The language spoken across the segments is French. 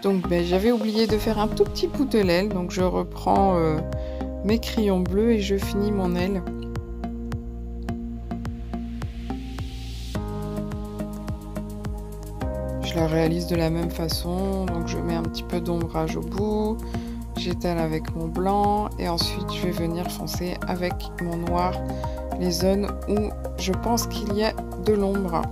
Donc j'avais oublié de faire un tout petit bout de l'aile, donc je reprends mes crayons bleus et je finis mon aile. Je la réalise de la même façon, donc je mets un petit peu d'ombrage au bout, j'étale avec mon blanc et ensuite je vais venir foncer avec mon noir les zones où je pense qu'il y a de l'ombre.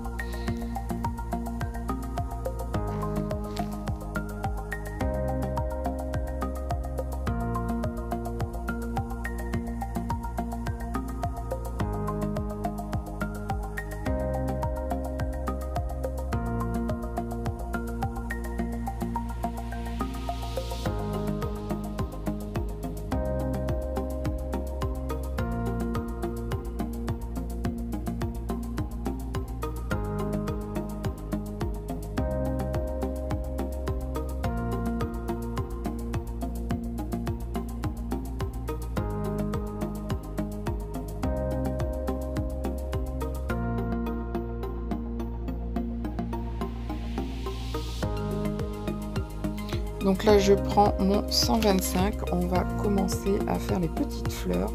Donc là je prends mon 125, on va commencer à faire les petites fleurs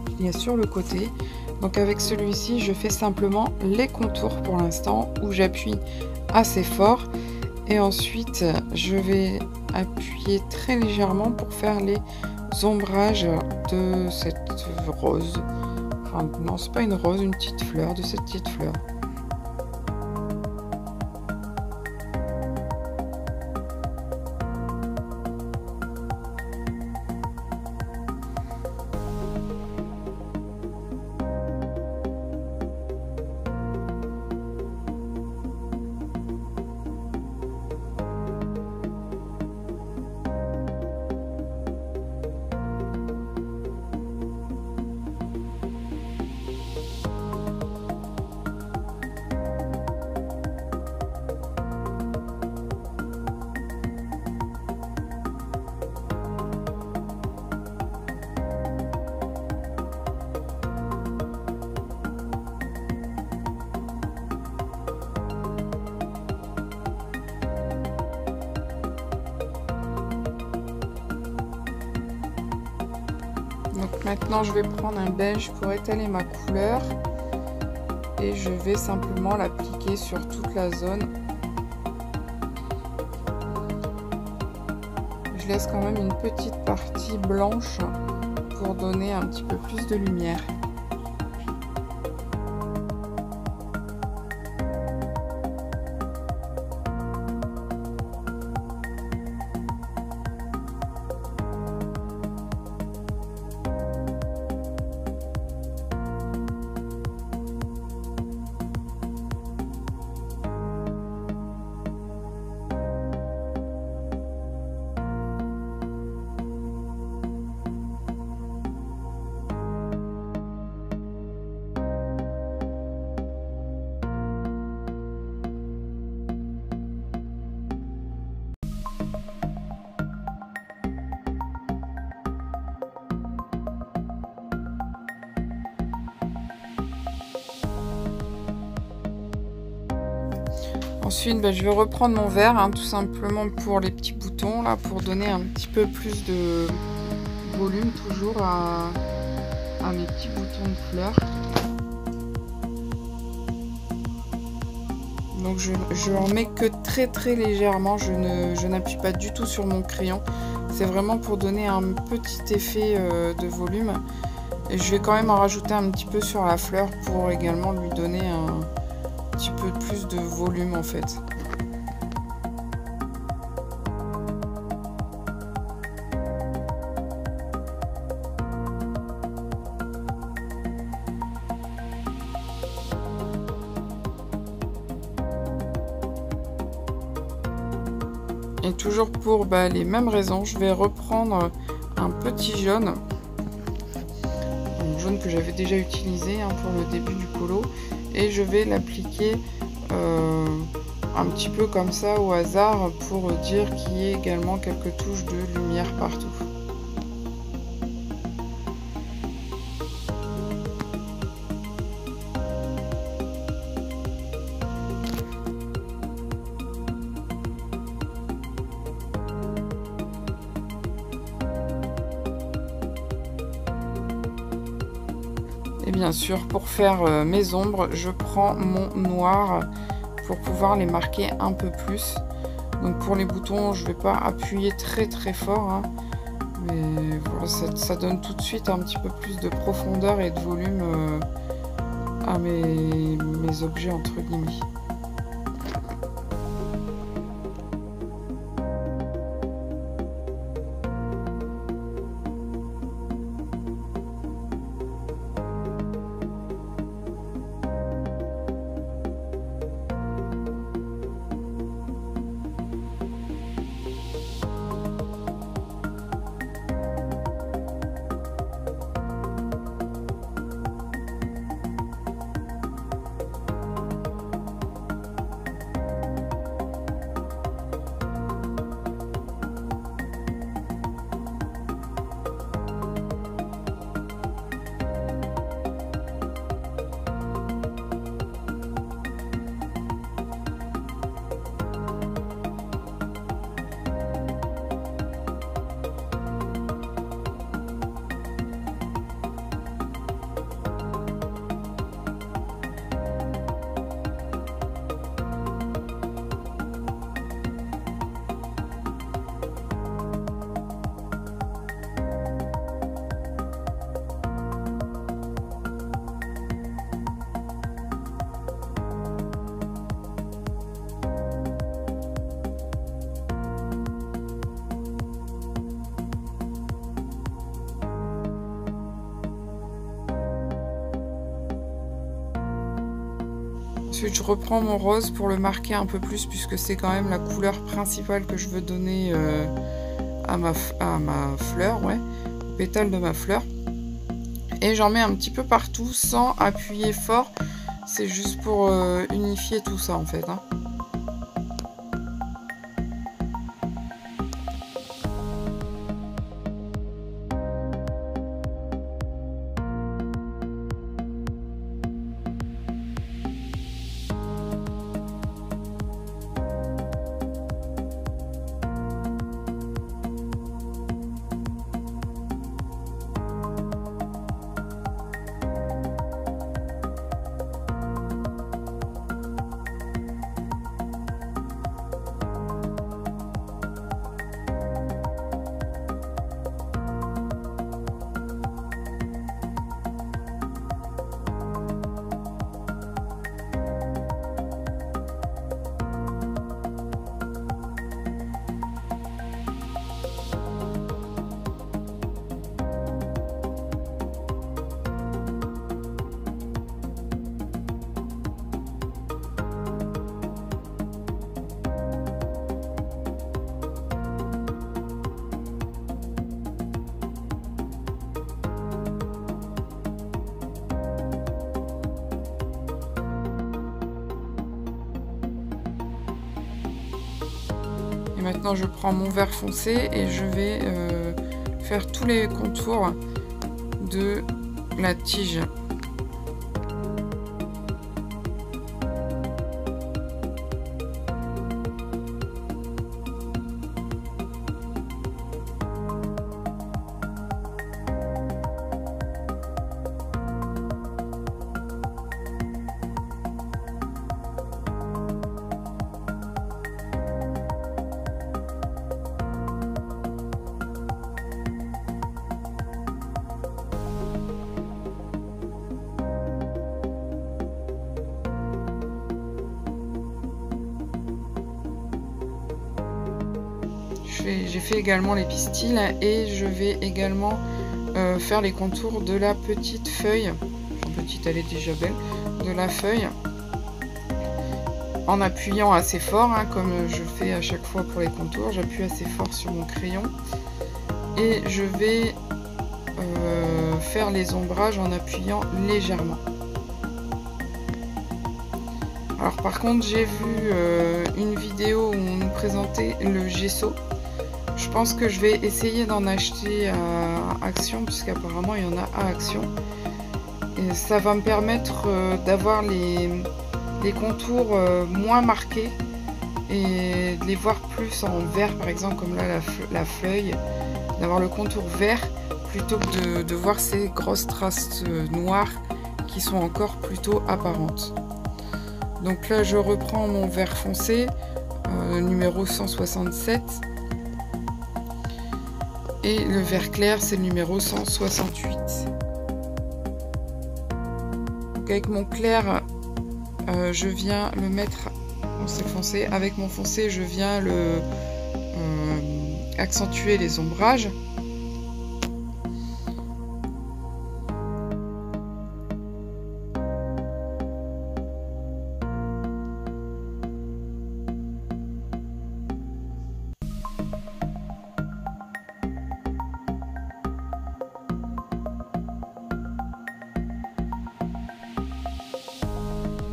qu'il y a sur le côté. Donc avec celui-ci je fais simplement les contours pour l'instant où j'appuie assez fort et ensuite je vais appuyer très légèrement pour faire les ombrages de cette rose. Enfin non, c'est pas une rose, une petite fleur, de cette petite fleur. Donc maintenant je vais prendre un beige pour étaler ma couleur et je vais simplement l'appliquer sur toute la zone. Je laisse quand même une petite partie blanche pour donner un petit peu plus de lumière. Ensuite, je vais reprendre mon verre, tout simplement pour les petits boutons, là, pour donner un petit peu plus de volume toujours à mes petits boutons de fleurs. Donc je en mets que très légèrement, je n'appuie pas du tout sur mon crayon. C'est vraiment pour donner un petit effet de volume. Et je vais quand même en rajouter un petit peu sur la fleur pour également lui donner un petit peu plus de volume en fait. Et toujours pour les mêmes raisons, je vais reprendre un petit jaune. Un jaune que j'avais déjà utilisé pour le début du colo. Et je vais l'appliquer un petit peu comme ça au hasard pour dire qu'il y ait également quelques touches de lumière partout. Et bien sûr, pour faire mes ombres, je prends mon noir pour pouvoir les marquer un peu plus. Donc pour les boutons, je ne vais pas appuyer très fort, hein, mais voilà, ça donne tout de suite un petit peu plus de profondeur et de volume à mes objets entre guillemets. Ensuite, je reprends mon rose pour le marquer un peu plus puisque c'est quand même la couleur principale que je veux donner à ma fleur, ouais, au pétale de ma fleur. Et j'en mets un petit peu partout sans appuyer fort. C'est juste pour unifier tout ça en fait, hein. Maintenant, je prends mon vert foncé et je vais faire tous les contours de la tige. J'ai fait également les pistils et je vais également faire les contours de la petite feuille, enfin petite, elle est déjà belle, de la feuille en appuyant assez fort, hein, comme je fais à chaque fois pour les contours. J'appuie assez fort sur mon crayon et je vais faire les ombrages en appuyant légèrement. Alors par contre, j'ai vu une vidéo où on nous présentait le gesso. Je pense que je vais essayer d'en acheter à Action, puisqu'apparemment il y en a à Action. Et ça va me permettre d'avoir les contours moins marqués et de les voir plus en vert, par exemple, comme là la feuille, d'avoir le contour vert plutôt que de voir ces grosses traces noires qui sont encore plutôt apparentes. Donc là je reprends mon vert foncé, numéro 167, et le vert clair c'est le numéro 168. Donc avec mon clair, je viens le mettre, c'est le foncé, avec mon foncé je viens le accentuer les ombrages.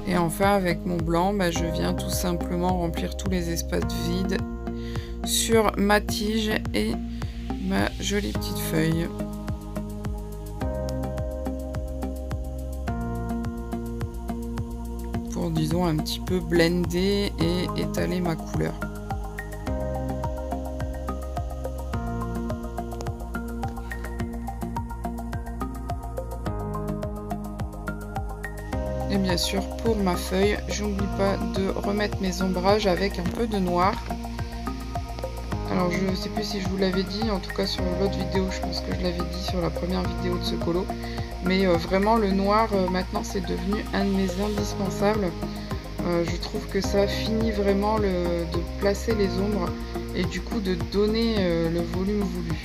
Et enfin avec mon blanc, je viens tout simplement remplir tous les espaces vides sur ma tige et ma jolie petite feuille. Pour, disons, un petit peu blender et étaler ma couleur. Et bien sûr, pour ma feuille, j'oublie pas de remettre mes ombrages avec un peu de noir. Alors je ne sais plus si je vous l'avais dit, en tout cas sur l'autre vidéo, je pense que je l'avais dit sur la première vidéo de ce colo. Mais vraiment le noir, maintenant c'est devenu un de mes indispensables. Je trouve que ça finit vraiment de placer les ombres et du coup de donner le volume voulu.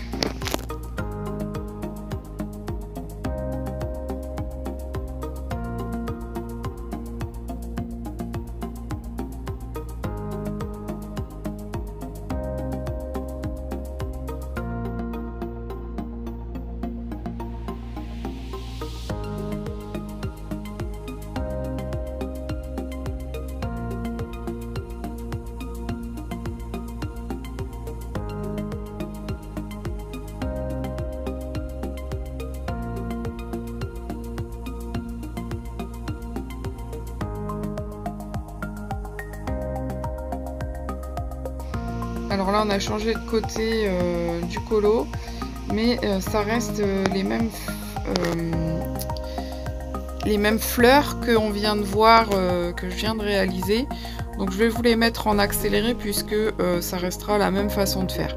Alors là on a changé de côté du colo, mais ça reste les mêmes fleurs que on vient de voir, que je viens de réaliser. Donc je vais vous les mettre en accéléré puisque ça restera la même façon de faire.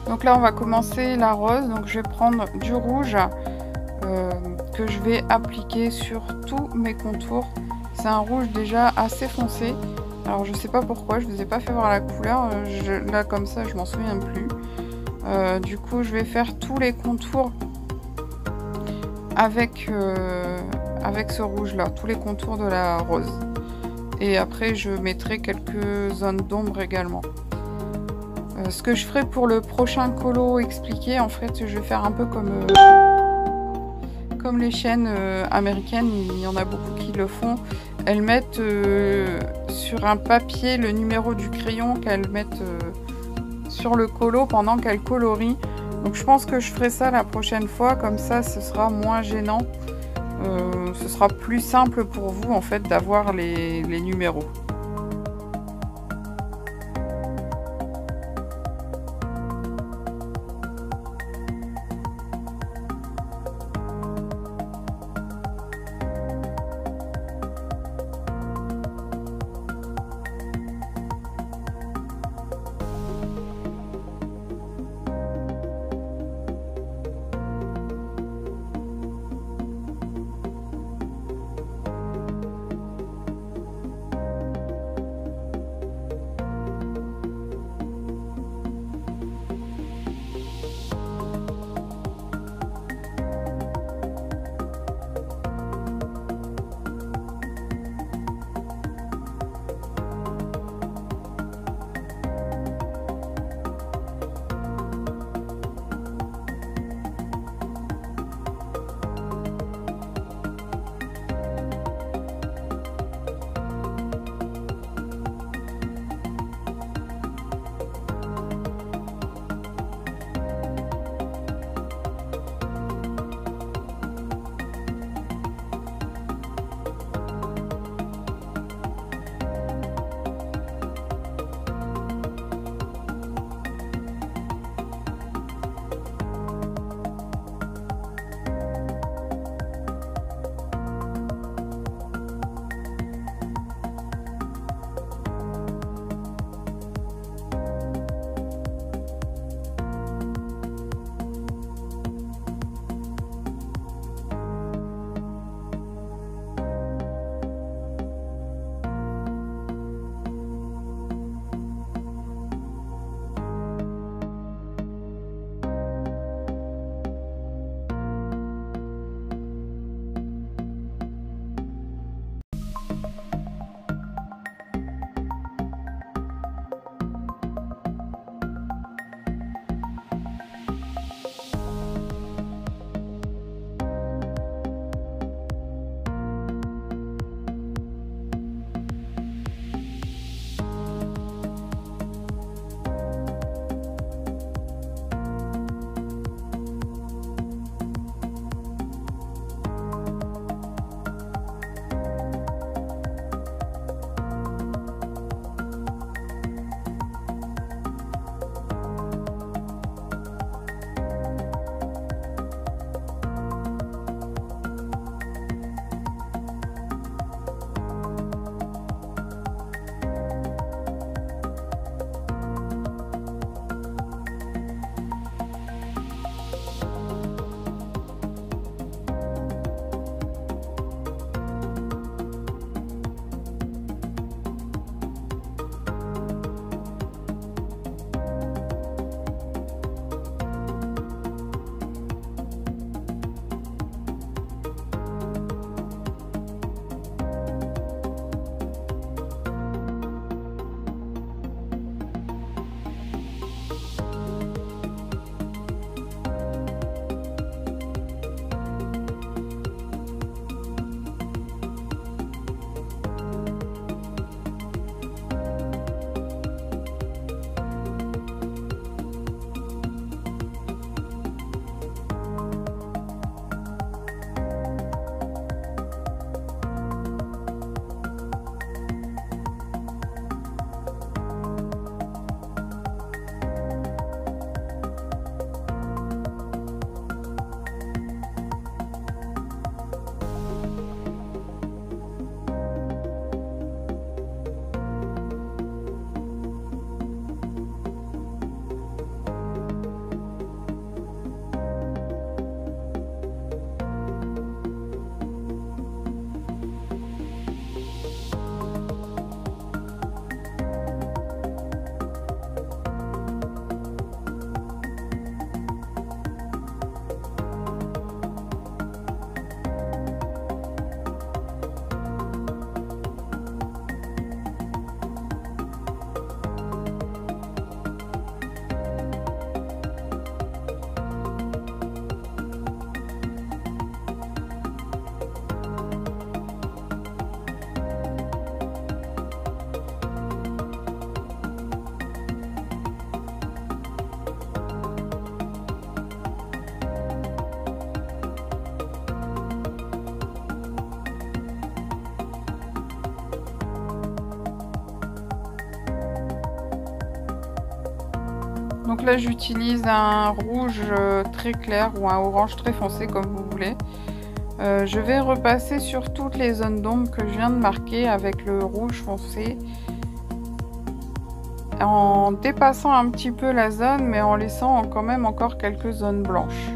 Donc là on va commencer la rose, donc je vais prendre du rouge que je vais appliquer sur tous mes contours. C'est un rouge déjà assez foncé, alors je sais pas pourquoi, je vous ai pas fait voir la couleur, là comme ça je m'en souviens plus. Du coup je vais faire tous les contours avec, avec ce rouge là, tous les contours de la rose. Et après je mettrai quelques zones d'ombre également. Ce que je ferai pour le prochain colo expliqué, en fait je vais faire un peu comme les chaînes américaines, il y en a beaucoup qui le font. Elles mettent sur un papier le numéro du crayon qu'elles mettent sur le colo pendant qu'elles colorient. Donc je pense que je ferai ça la prochaine fois, comme ça ce sera moins gênant. Ce sera plus simple pour vous en fait d'avoir les numéros. Donc là j'utilise un rouge très clair ou un orange très foncé comme vous voulez. Je vais repasser sur toutes les zones d'ombre que je viens de marquer avec le rouge foncé, en dépassant un petit peu la zone mais en laissant quand même encore quelques zones blanches.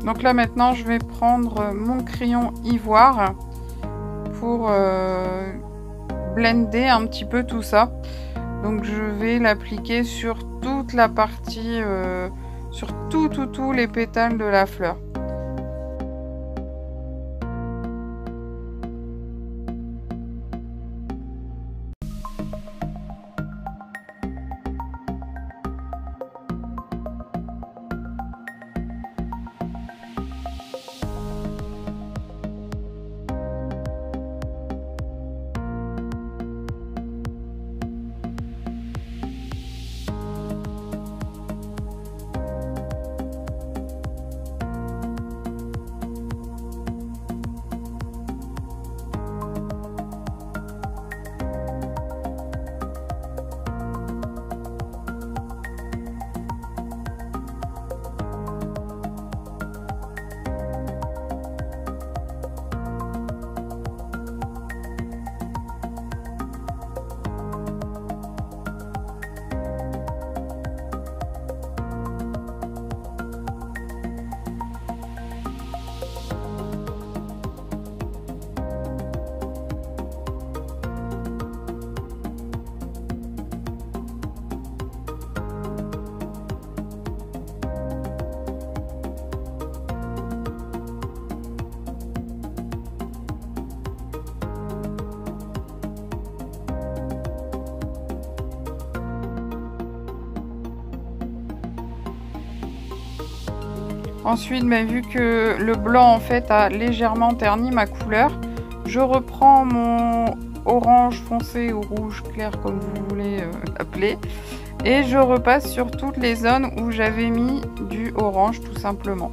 Donc là maintenant je vais prendre mon crayon ivoire pour blender un petit peu tout ça. Donc je vais l'appliquer sur toute la partie, sur tous les pétales de la fleur. Ensuite, mais vu que le blanc en fait a légèrement terni ma couleur, je reprends mon orange foncé ou rouge clair comme vous voulez l'appeler, et je repasse sur toutes les zones où j'avais mis du orange tout simplement.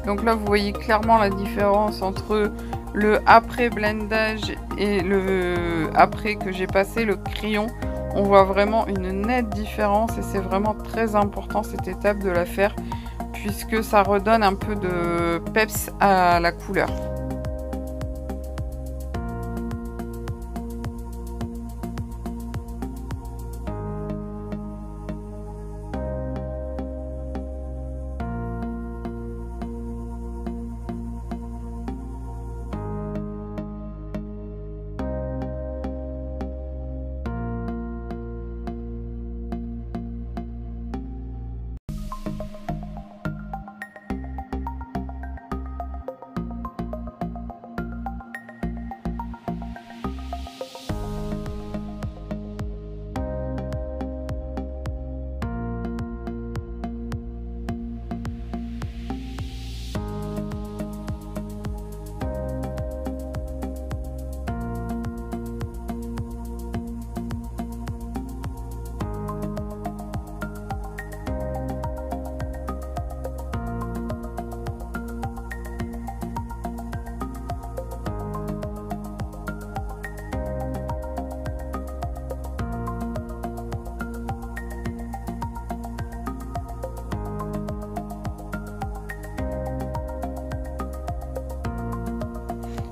Donc là, vous voyez clairement la différence entre le après blendage et le après que j'ai passé le crayon. On voit vraiment une nette différence et c'est vraiment très important cette étape de la faire puisque ça redonne un peu de peps à la couleur.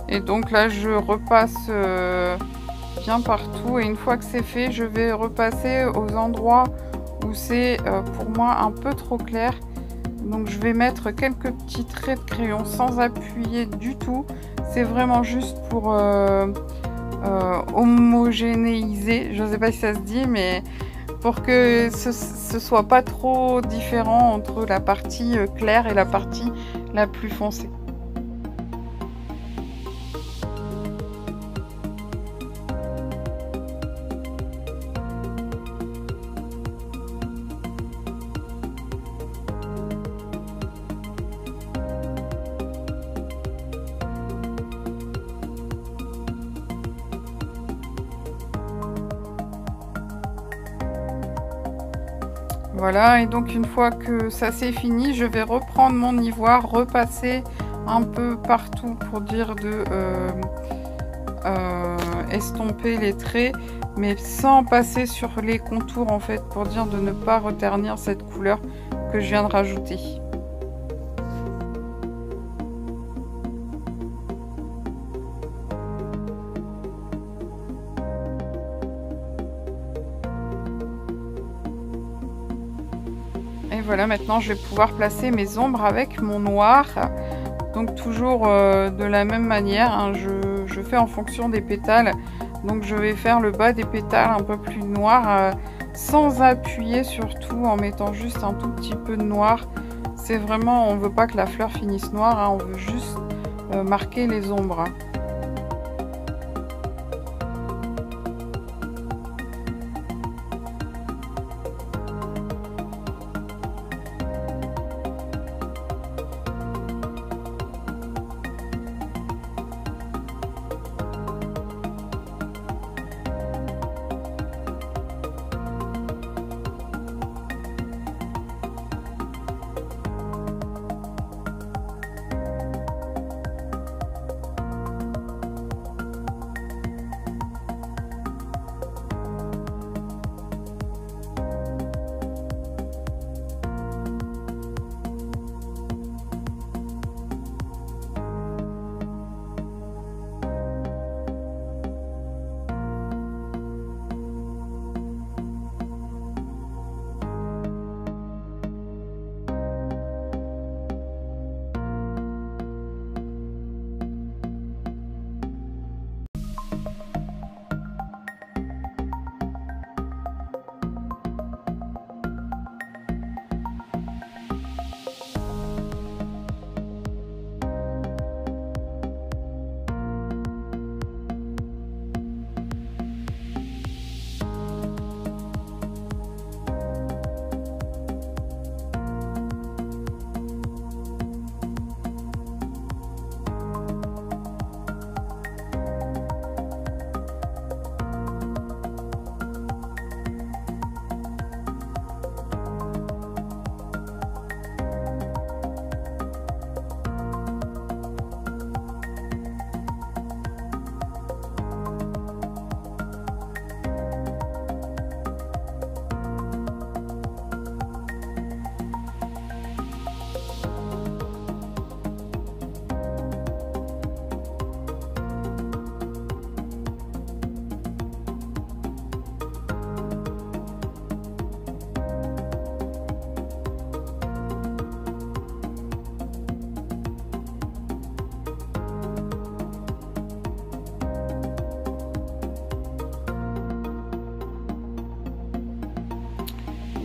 Et donc là, je repasse bien partout. Et une fois que c'est fait, je vais repasser aux endroits où c'est pour moi un peu trop clair. Donc je vais mettre quelques petits traits de crayon sans appuyer du tout. C'est vraiment juste pour homogénéiser. Je ne sais pas si ça se dit, mais pour que ce soit pas trop différent entre la partie claire et la partie la plus foncée. Voilà, et donc une fois que ça c'est fini, je vais reprendre mon ivoire, repasser un peu partout pour dire de estomper les traits, mais sans passer sur les contours en fait, pour dire de ne pas reternir cette couleur que je viens de rajouter. Et voilà, maintenant je vais pouvoir placer mes ombres avec mon noir. Donc toujours de la même manière, hein, je fais en fonction des pétales. Donc je vais faire le bas des pétales un peu plus noir, sans appuyer surtout, en mettant juste un tout petit peu de noir. C'est vraiment, on veut pas que la fleur finisse noire, hein, on veut juste marquer les ombres.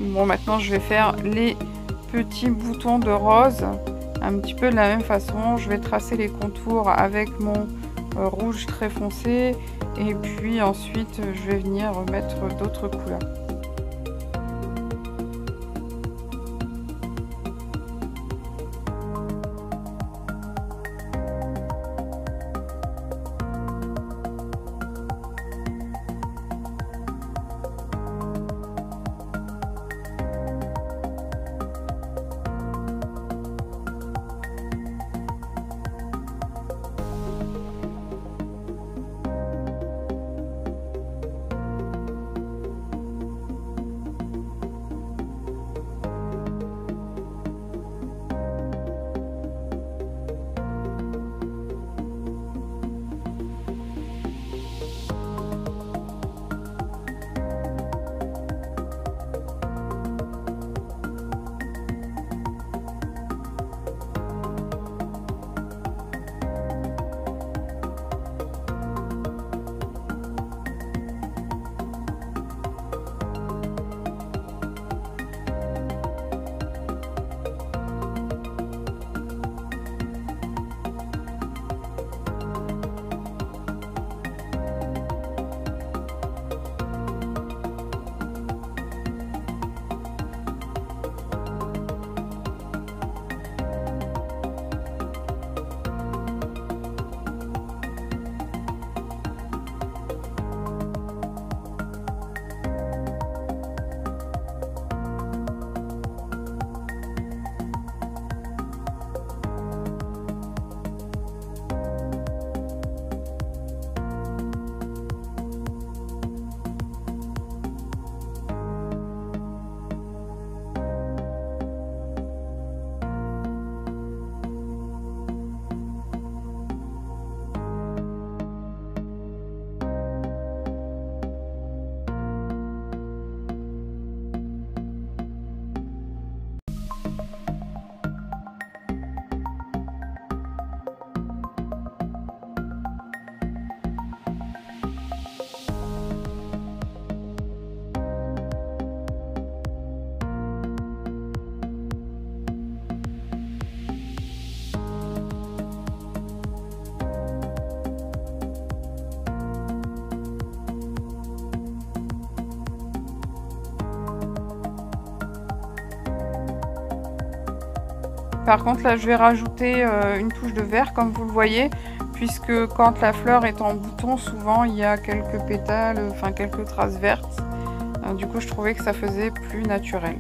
Bon, maintenant je vais faire les petits boutons de rose un petit peu de la même façon. Je vais tracer les contours avec mon rouge très foncé et puis ensuite je vais venir mettre d'autres couleurs. Par contre là je vais rajouter une touche de vert comme vous le voyez, puisque quand la fleur est en bouton souvent il y a quelques pétales, enfin quelques traces vertes. Du coup je trouvais que ça faisait plus naturel.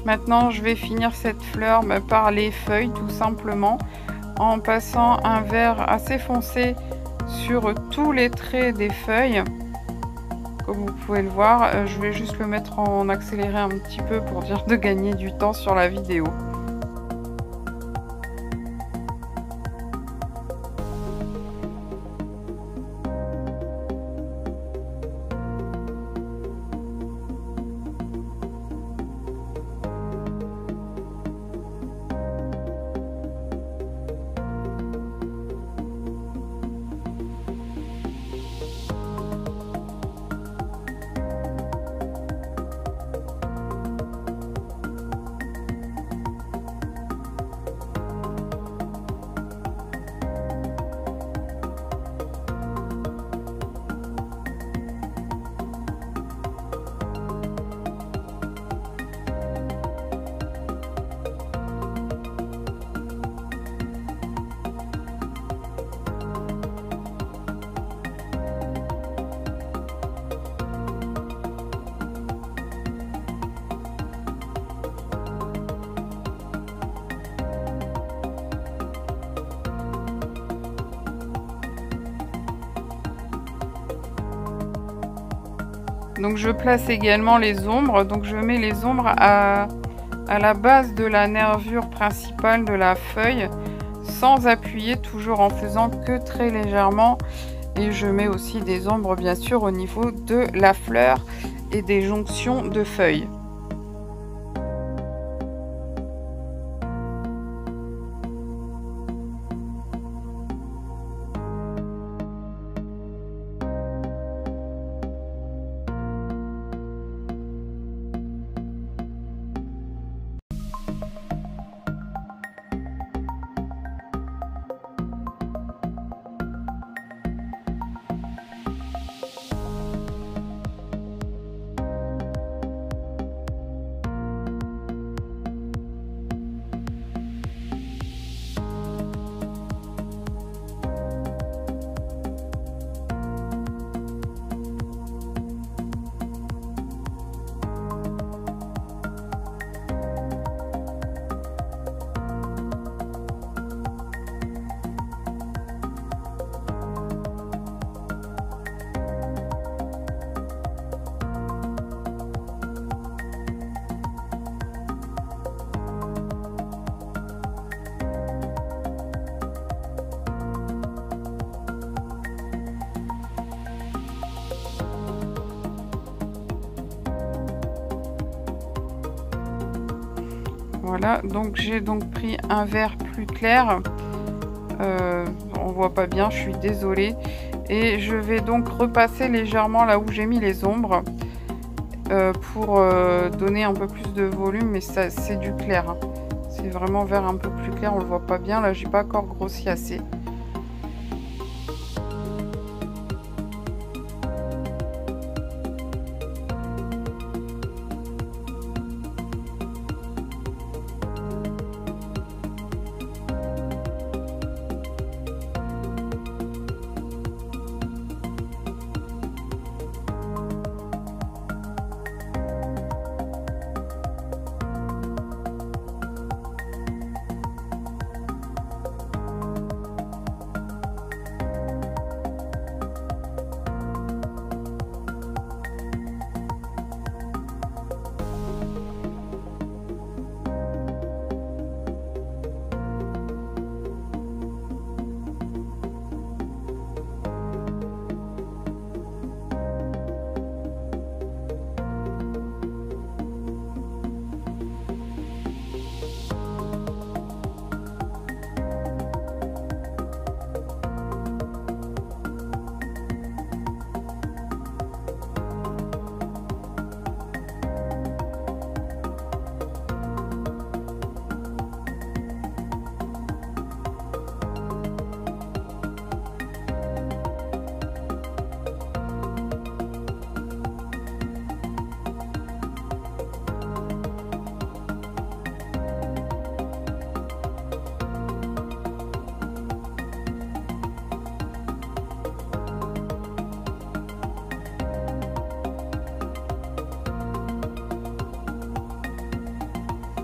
Maintenant je vais finir cette fleur par les feuilles tout simplement en passant un vert assez foncé sur tous les traits des feuilles. Comme vous pouvez le voir, je vais juste le mettre en accéléré un petit peu pour dire de gagner du temps sur la vidéo. Donc je place également les ombres. Donc je mets les ombres à la base de la nervure principale de la feuille, sans appuyer, toujours en faisant que très légèrement. Et je mets aussi des ombres bien sûr au niveau de la fleur et des jonctions de feuilles. Voilà, donc j'ai donc pris un vert plus clair. On voit pas bien, je suis désolée. Et je vais donc repasser légèrement là où j'ai mis les ombres pour donner un peu plus de volume, mais ça c'est du clair. Hein. C'est vraiment vert un peu plus clair, on le voit pas bien. Là, j'ai pas encore grossi assez.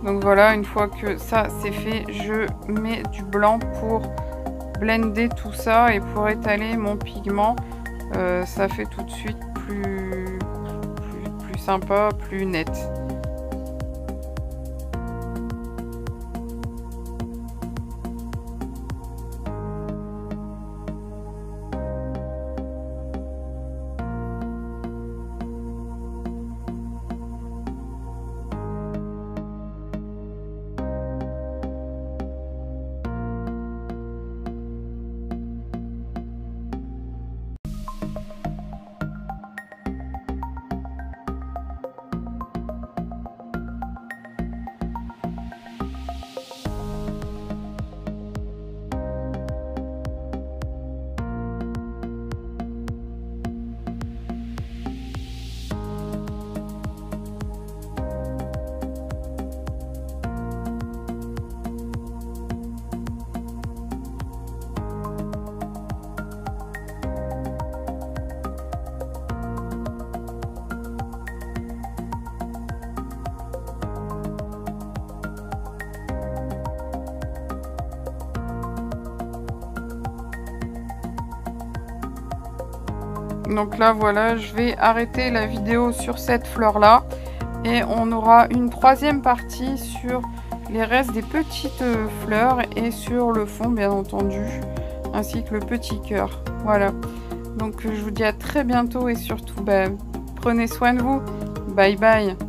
Donc voilà, une fois que ça c'est fait, je mets du blanc pour blender tout ça et pour étaler mon pigment. Ça fait tout de suite plus sympa, plus net. Donc là voilà, je vais arrêter la vidéo sur cette fleur là et on aura une troisième partie sur les restes des petites fleurs et sur le fond bien entendu, ainsi que le petit cœur. Voilà, donc je vous dis à très bientôt et surtout prenez soin de vous. Bye bye.